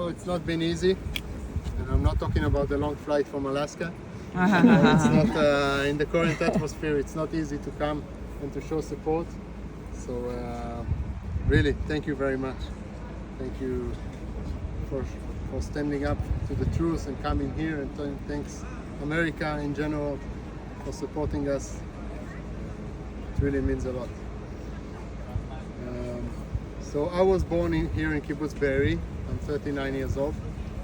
Oh, it's not been easy, and I'm not talking about the long flight from Alaska. It's not in the current atmosphere. It's not easy to come and to show support. So really, thank you very much. Thank you for standing up to the truth and coming here, and thanks America in general for supporting us. It really means a lot. So I was born here in Kibbutz Be'eri. I'm 39 years old.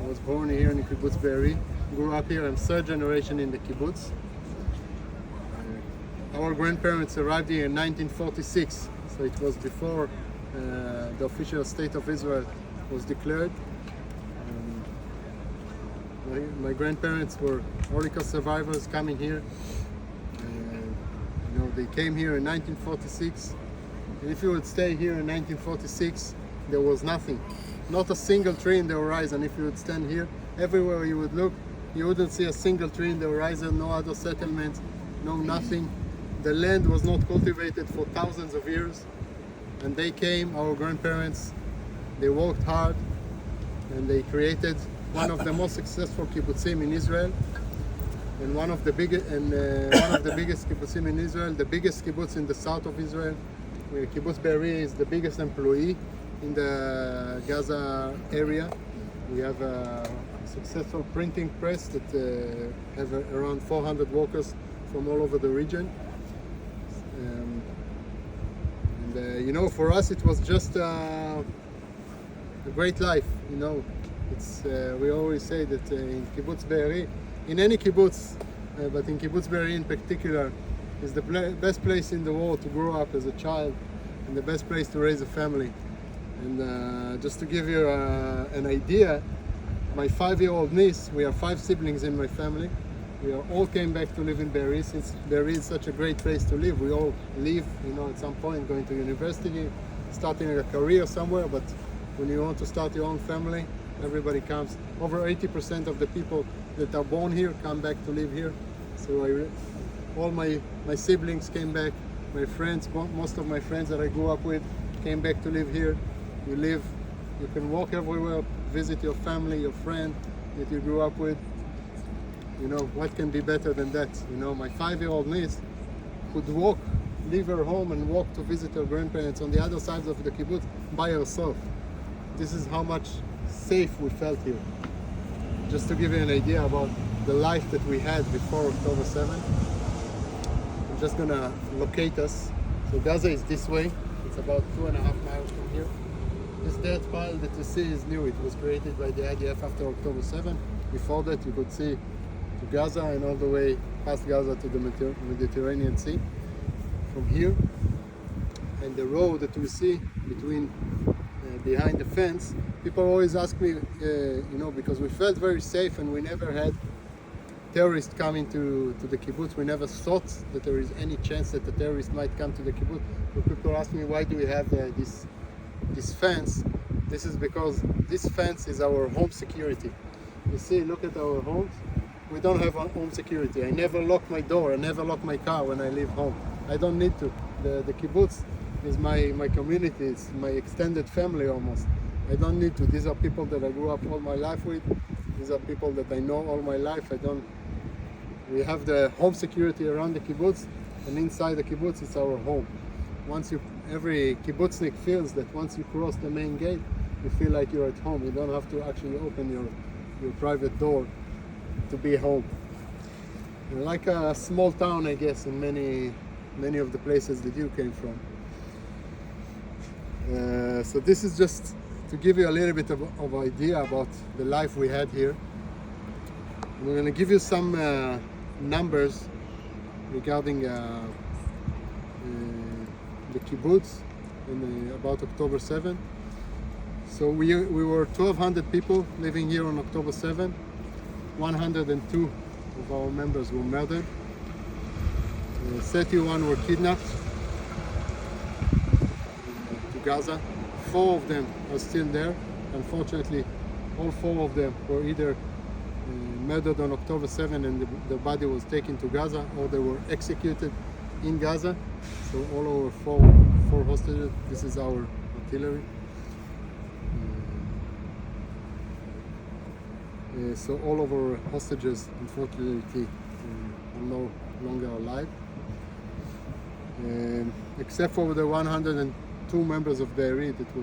I was born here in Kibbutz Be'eri. Grew up here. I'm third generation in the kibbutz. Our grandparents arrived here in 1946, so it was before the official state of Israel was declared. My grandparents were Holocaust survivors coming here. They came here in 1946. And if you would stay here in 1946, there was nothing. Not a single tree in the horizon. If you would stand here, everywhere you would look, you wouldn't see a single tree in the horizon, no other settlements, no nothing. The land was not cultivated for thousands of years. And they came, our grandparents, they worked hard, and they created one of the most successful kibbutzim in Israel, and one of the biggest kibbutzim in Israel, the biggest kibbutz in the south of Israel. Kibbutz Be'eri is the biggest employee in the Gaza area. We have a successful printing press that have around 400 workers from all over the region. For us it was just a great life. We always say that in Kibbutz Be'eri, in any kibbutz, but in Kibbutz Be'eri in particular, is the best place in the world to grow up as a child, and the best place to raise a family. And just to give you an idea, my 5-year-old niece, we are 5 siblings in my family. We all came back to live in Be'eri, since Be'eri is such a great place to live. We all leave, at some point, going to university, starting a career somewhere, but when you want to start your own family, everybody comes. Over 80% of the people that are born here come back to live here. So all my siblings came back. My friends, most of my friends that I grew up with, came back to live here. You can walk everywhere, visit your family, your friend that you grew up with. What can be better than that? My 5-year-old niece could leave her home and walk to visit her grandparents on the other side of the kibbutz by herself. This is how much safe we felt here. Just to give you an idea about the life that we had before October 7th. I'm just gonna locate us. So Gaza is this way. It's about 2.5 miles from here. This dirt pile that you see is new. It was created by the IDF after October 7th. Before that, you could see to Gaza and all the way past Gaza to the Mediterranean Sea from here. And the road that we see behind the fence, people always ask me, because we felt very safe and we never had terrorists coming to the kibbutz. We never thought that there is any chance that the terrorist might come to the kibbutz. So people ask me, why do we have this fence? This is because this fence is our home security. You see, look at our homes. We don't have home security. I never lock my door. I never lock my car when I leave home. I don't need to. The kibbutz is my community. It's my extended family almost. I don't need to. These are people that I grew up all my life with. These are people that I know all my life. We have the home security around the kibbutz, and inside the kibbutz it's our home. Every kibbutznik feels that once you cross the main gate, you feel like you're at home. You don't have to actually open your private door to be home. Like a small town, I guess, in many of the places that you came from. So this is just to give you a little bit of idea about the life we had here. We're going to give you some numbers regarding the kibbutz about October 7th. So we were 1,200 people living here on October 7th. 102 of our members were murdered. 31 were kidnapped to Gaza. 4 of them are still there. Unfortunately, all 4 of them were either murdered on October 7th and the body was taken to Gaza, or they were executed in Gaza. So all over 4 hostages. This is our artillery. So all of our hostages, unfortunately, are no longer alive. Except for the 102 members of Be'eri that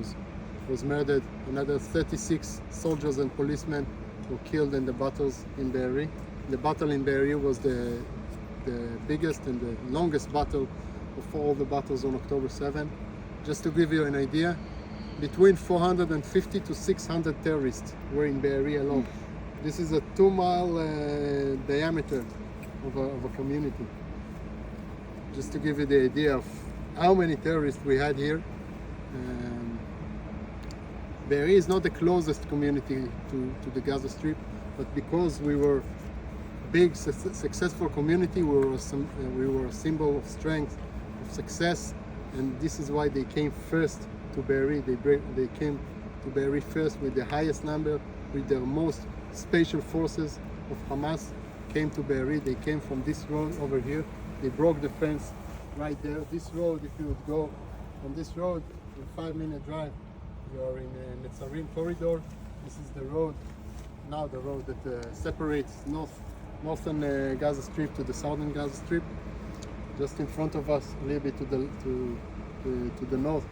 was murdered. Another 36 soldiers and policemen were killed in the battles in Be'eri. The battle in Be'eri was the biggest and the longest battle of all the battles on October 7. Just to give you an idea, between 450 to 600 terrorists were in Be'eri alone. This is a 2-mile diameter of a community. Just to give you the idea of how many terrorists we had here. Be'eri is not the closest community to the Gaza Strip, but because we were a big, successful community, we were a symbol of strength, of success, and this is why they came first to Be'eri. They came to Be'eri first with the highest number, with the most special forces of Hamas came to Be'eri. They came from this road over here. They broke the fence right there. This road, if you would go on this road, in 5-minute drive, you are in the Netzarim corridor. This is the road, now the road that separates northern Gaza Strip to the southern Gaza Strip. Just in front of us, a little bit to the north,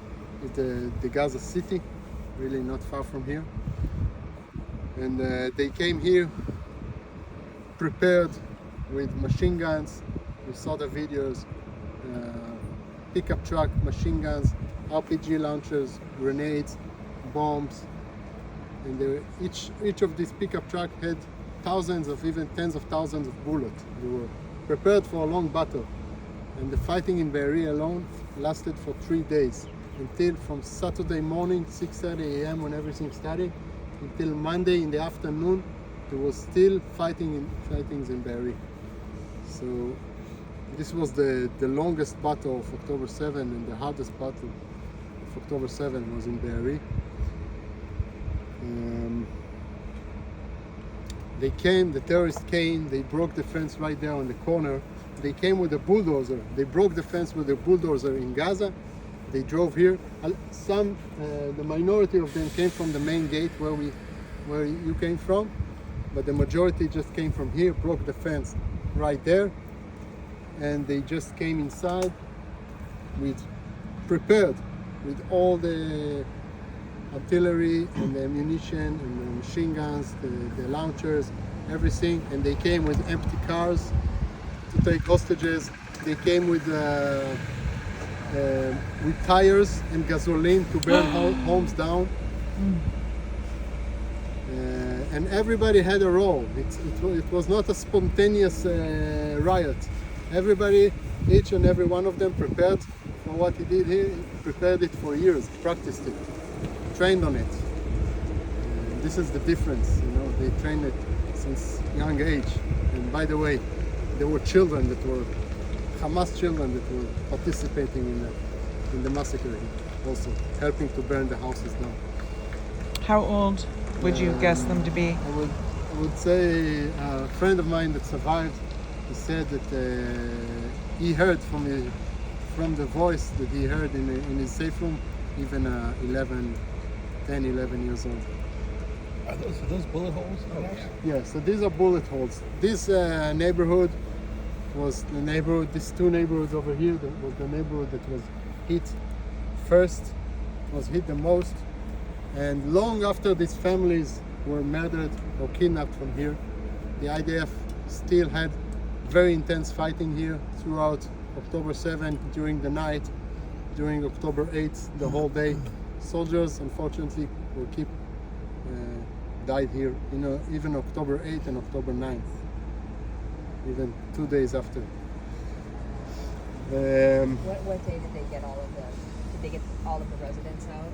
is the Gaza city, really not far from here. And they came here prepared with machine guns. We saw the videos, pickup truck, machine guns, RPG launchers, grenades, bombs, and each of these pickup truck had thousands of, even tens of thousands of bullets. They were prepared for a long battle, and the fighting in Be'eri alone lasted for 3 days, until from Saturday morning, 6:30 a.m. when everything started, until Monday in the afternoon. There was still fightings in Be'eri. So this was the longest battle of October 7, and the hardest battle of October 7 was in Be'eri. The terrorists came, they broke the fence right there on the corner. They came with a bulldozer. They broke the fence with a bulldozer in Gaza. They drove here. The minority of them came from the main gate where you came from, but the majority just came from here, broke the fence right there, and they just came inside prepared with all the artillery and the ammunition and the machine guns, the launchers, everything, and they came with empty cars to take hostages. They came with tires and gasoline to burn homes down. And everybody had a role. It was not a spontaneous riot. Everybody, each and every one of them prepared for what he did here, prepared it for years, practiced it, trained on it. This is the difference, they trained it since young age. And by the way, there were children that were, Hamas children that were participating in the massacre here, also helping to burn the houses down. How old would you guess them to be? I would say a friend of mine that survived, he said that he heard from the voice that he heard in his safe room, even 10, 11 years old. Are those bullet holes? Yeah, so these are bullet holes. This neighborhood was the neighborhood, these two neighborhoods over here, that was the neighborhood that was hit first, was hit the most. And long after these families were murdered or kidnapped from here, the IDF still had very intense fighting here throughout October 7, during the night, during October 8, the whole day. Soldiers, unfortunately, died here, even October 8 and October 9th, even 2 days after. What day did they get all of the residents out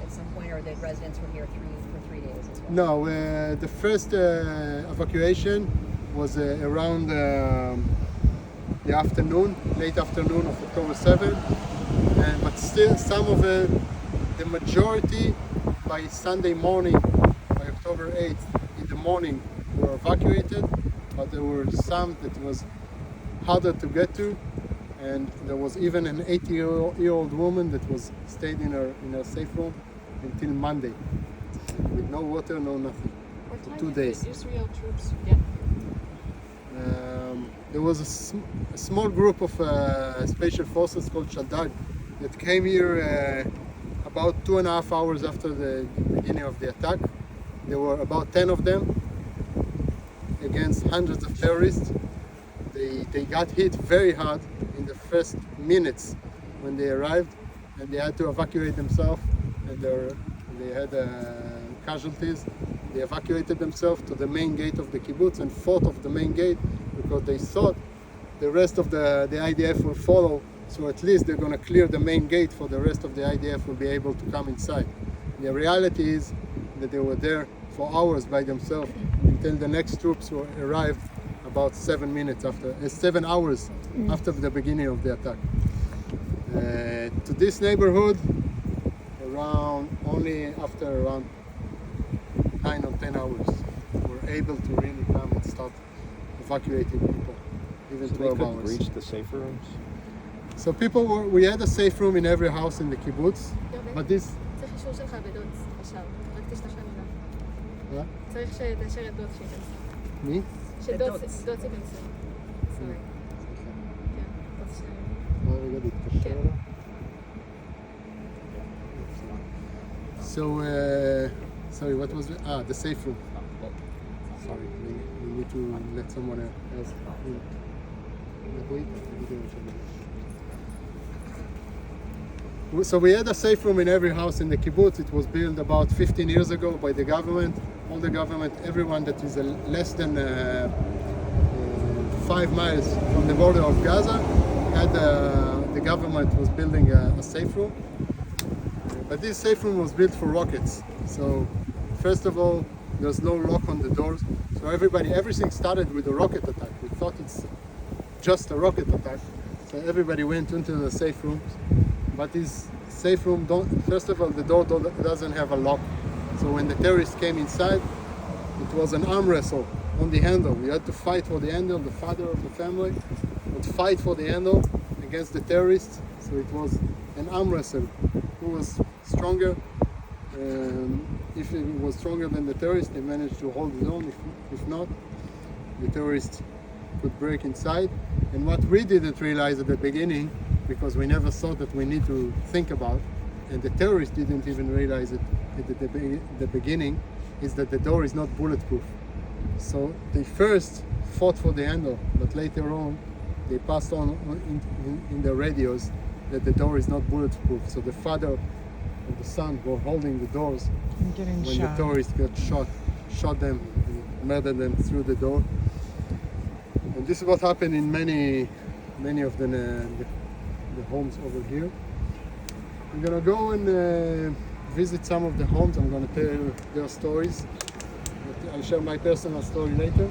at some point, or the residents were here for 3 days as well? No, the first evacuation was around the afternoon, late afternoon of October 7, but still some of the majority by Sunday morning, by October 8th in the morning, were evacuated, but there were some that was harder to get to, and there was even an 80-year-old woman that was stayed in her safe room until Monday, with no water, no nothing. What time 2 did days. the Israel troops get here? There was a small group of special forces called Shaddad that came here about 2.5 hours after the beginning of the attack. There were about 10 of them against hundreds of terrorists. They got hit very hard in the first minutes when they arrived, and they had to evacuate themselves, and they had casualties. They evacuated themselves to the main gate of the kibbutz and fought off the main gate because they thought the rest of the IDF will follow, so at least they're going to clear the main gate for the rest of the IDF will be able to come inside. The reality is that they were there for hours by themselves until the next troops arrived about 7 hours after the beginning of the attack. To this neighborhood, after around 9 or 10 hours, we're able to really come and start evacuating people, even So they 12 couldn't hours. reach the safe rooms? So we had a safe room in every house in the kibbutz, but this, צריך אישור שלך בדוד עכשיו, רק תשלח לנו גם. what? צריך שתאשר את דוד שייכנס. Me? שדוד ייכנס. סורי. כן, דוד שלנו. רגע, להתקשר אליו. So, sorry, what was it? The safe room. Sorry, we need to let someone else in. So we had a safe room in every house in the kibbutz. It was built about 15 years ago by the government. All the government, everyone that is less than 5 miles from the border of Gaza, had the government was building a safe room. But this safe room was built for rockets. So first of all, there's no lock on the doors. So everything started with a rocket attack. We thought it's just a rocket attack. So everybody went into the safe rooms. But this safe room, first of all, the door doesn't have a lock. So when the terrorists came inside, it was an arm wrestle on the handle. We had to fight for the handle. The father of the family would fight for the handle against the terrorists. So it was an arm wrestle. Who was stronger? If it was stronger than the terrorists, they managed to hold it on. If not, the terrorists could break inside. And what we didn't realize at the beginning, because we never thought that we need to think about, and the terrorists didn't even realize it at the beginning, is that the door is not bulletproof. So they first fought for the handle, but later on they passed on in the radios that the door is not bulletproof. So the father and the son were holding the doors I'm getting when shot. the terrorists got shot them, and murdered them through the door. And this is what happened in many of the homes over here. I'm gonna go and visit some of the homes. I'm gonna tell their stories. I'll share my personal story later,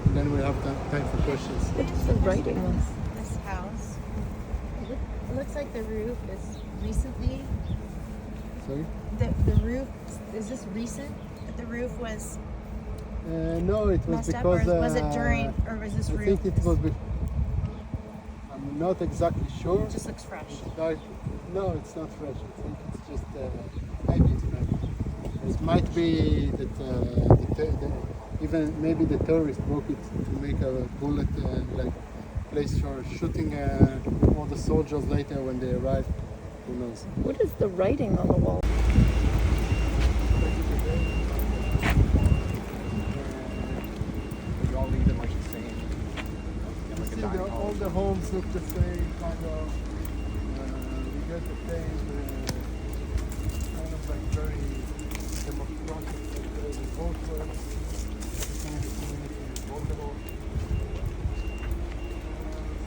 and then we'll have time for questions. What is the writing on this house? It looks like the roof is recently. Sorry? The roof, is this recent? That the roof was No, it was messed up, or because was it during, or was this I roof? think it was. I'm not exactly sure. It just looks fresh. No, it's not fresh. I think it's just maybe it's fresh. It might be that even maybe the terrorists broke it to make a bullet like place for shooting all the soldiers later when they arrive. Who knows? What is the writing on the wall? You all leave them like the same. You see, all the homes look the same, kind of. We get the same, kind of like very democratic, like very vocal. Everything in the community is votable.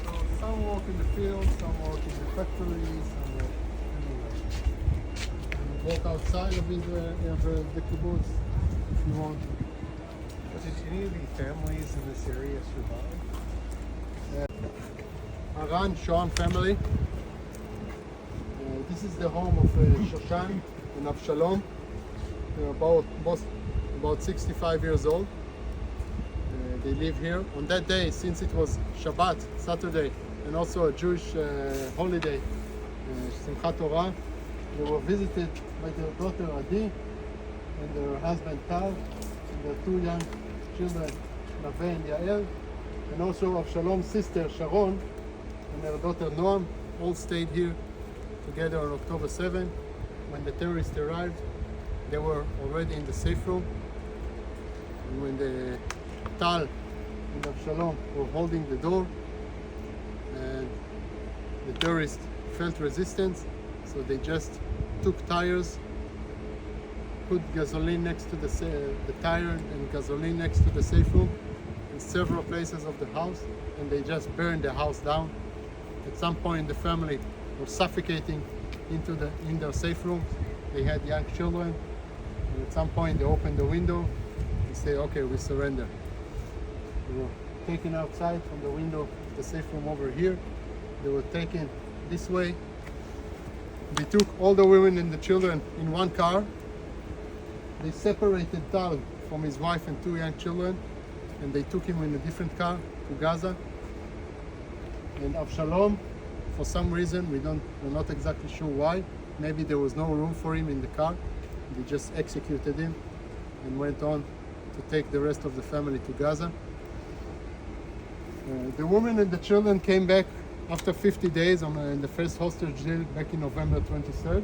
So some work in the field, some work in the factory, some work anywhere. And walk outside of the kibbutz if you want. But did any of the families in this area survive? Aran Shoham family. This is the home of Shoshan and Avshalom. They're about 65 years old. They live here. On that day, since it was Shabbat, Saturday, and also a Jewish holiday, Simchat Torah, they were visited by their daughter Adi and their husband Tal. the two young children, Nave and Yael, and also Avshalom's sister Sharon and her daughter Noam, all stayed here together on October 7. When the terrorists arrived, they were already in the safe room. And when the Tal and Avshalom were holding the door, and the terrorists felt resistance, so they just took tires, put gasoline next to the tire and gasoline next to the safe room in several places of the house, and they just burned the house down. At some point, the family were suffocating in their safe room. They had young children, and at some point they opened the window and say, "Okay, we surrender." They were taken outside from the window of the safe room over here. They were taken this way. They took all the women and the children in one car. They separated Tal from his wife and two young children, and they took him in a different car to Gaza. And Avshalom, for some reason, we're not exactly sure why. Maybe there was no room for him in the car. They just executed him and went on to take the rest of the family to Gaza. The women and the children came back after 50 days in the first hostage deal back in November 23rd.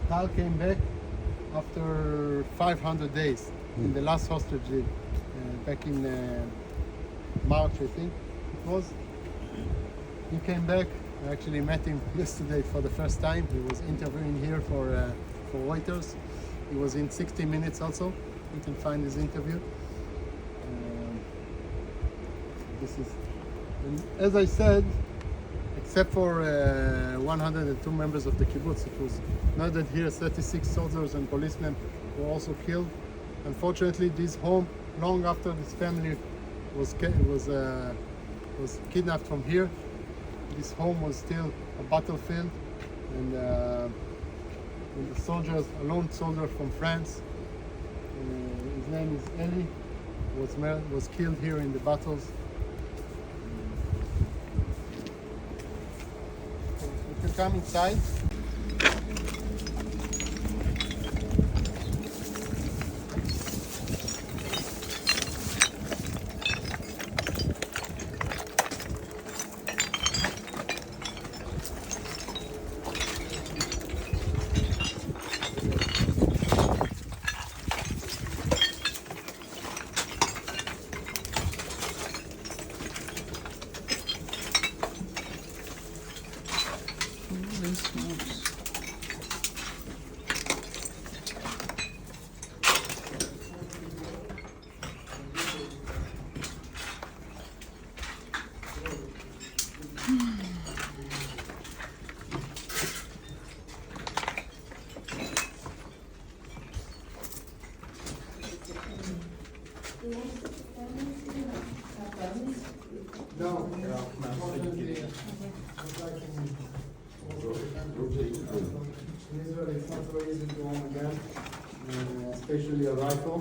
Tal came back after 500 days in the last hostage deal back in March, I think it was. He came back. I actually met him yesterday for the first time. He was interviewing here for Reuters. He was in 60 Minutes also. You can find his interview. And as I said, except for 102 members of the kibbutz, it was noted here 36 soldiers and policemen were also killed. Unfortunately, this home, long after this family was kidnapped from here, this home was still a battlefield, and the soldiers, a lone soldier from France, his name is Eli, was killed here in the battles. You can come inside. No, unfortunately, in Israel it's not so easy to own a gun, especially a rifle.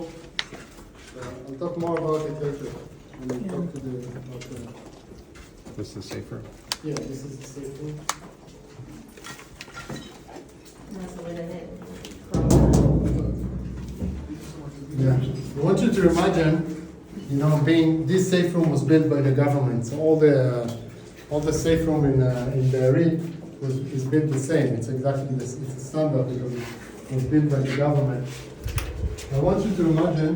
I'll talk more about it later when we talk to the. This is safer. Yeah, this is the safe room. Yeah, I want you to imagine, being this safe room was built by the government. So all the safe room in Be'eri is built the same. It's exactly it's a standard because it was built by the government. I want you to imagine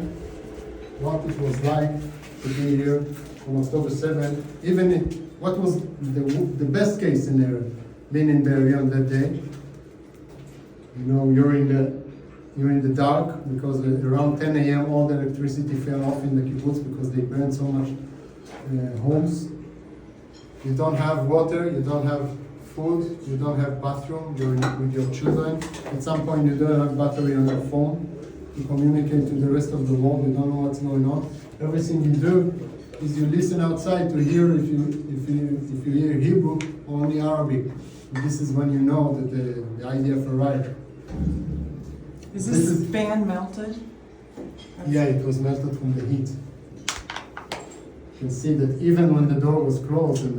what it was like to be here on October 7th. What was the best case scenario being in Be'eri on that day. You're in the dark because around 10 a.m. all the electricity fell off in the kibbutz because they burned so much homes. You don't have water, you don't have food, you don't have bathroom, you're with your children. At some point you don't have battery on your phone to communicate to the rest of the world, you don't know what's going on. Everything you do is you listen outside to hear if you hear Hebrew or only Arabic. And this is when you know that the IDF arrived. Is this fan melted? Yeah, it was melted from the heat. You can see that even when the door was closed and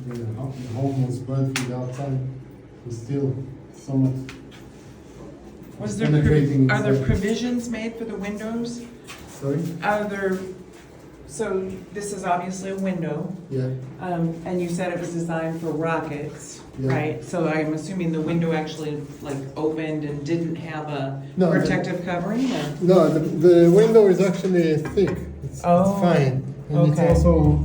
the home was burned from the outside, it was still so much Was there penetrating are there inside. provisions made for the windows? Sorry? Are there? So this is obviously a window, Yeah. and you said it was designed for rockets, Yeah. right? So I'm assuming the window actually like opened and didn't have a No, protective covering, or? No, the window is actually thick. It's Oh, fine. And okay. it's also,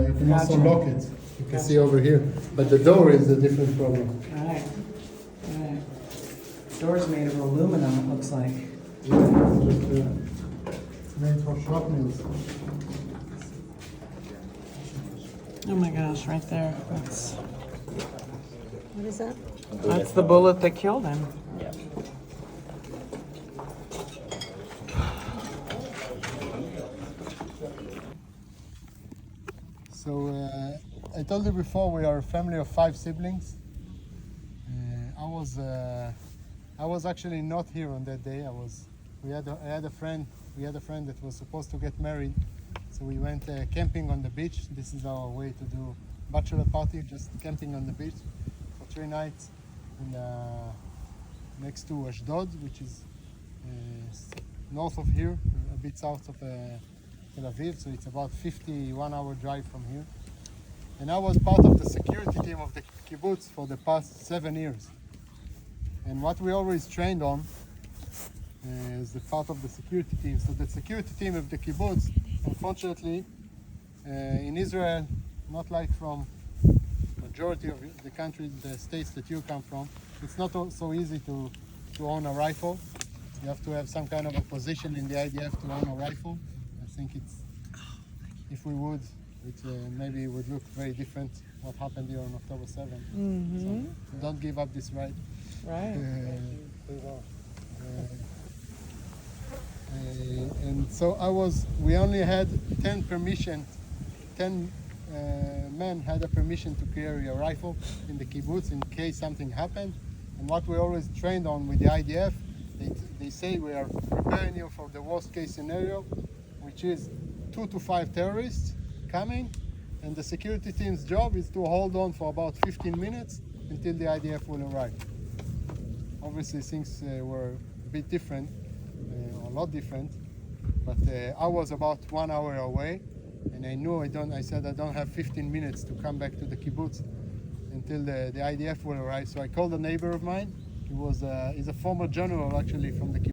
you can also Gotcha. lock it. You can Gotcha. see over here. But the door is a different problem. Right. Right. Door's made of aluminum, it looks like. Yeah, it's just, it's made for shrapnels. Oh my gosh, right there. That's What is that? the bullet that killed him. So I told you before we are a family of 5 siblings. I was actually not here on that day. I had a friend that was supposed to get married, so we went camping on the beach. This is our way to do bachelor party, just camping on the beach for 3 nights, and next to Ashdod, which is north of here, a bit south of Tel Aviv, so it's about 51-hour drive from here. And I was part of the security team of the kibbutz for the past 7 years. And what we always trained on is the part of the security team. So the security team of the kibbutz, unfortunately, in Israel, not like from majority of the countries, the states that you come from, it's not so easy to own a rifle. You have to have some kind of a position in the IDF to own a rifle. I think if we would, maybe it would look very different what happened here on October 7th. So don't give up this right. Right. And so we only had 10 men had a permission to carry a rifle in the kibbutz in case something happened. And what we always trained on with the IDF, they say we are preparing you for the worst case scenario, which is 2 to 5 terrorists coming, and the security team's job is to hold on for about 15 minutes until the IDF will arrive. Obviously things were a bit different, a lot different, but I was about 1 hour away, and I knew I said I don't have 15 minutes to come back to the kibbutz until the IDF will arrive. So I called a neighbor of mine. He's a former general actually from the kibbutz.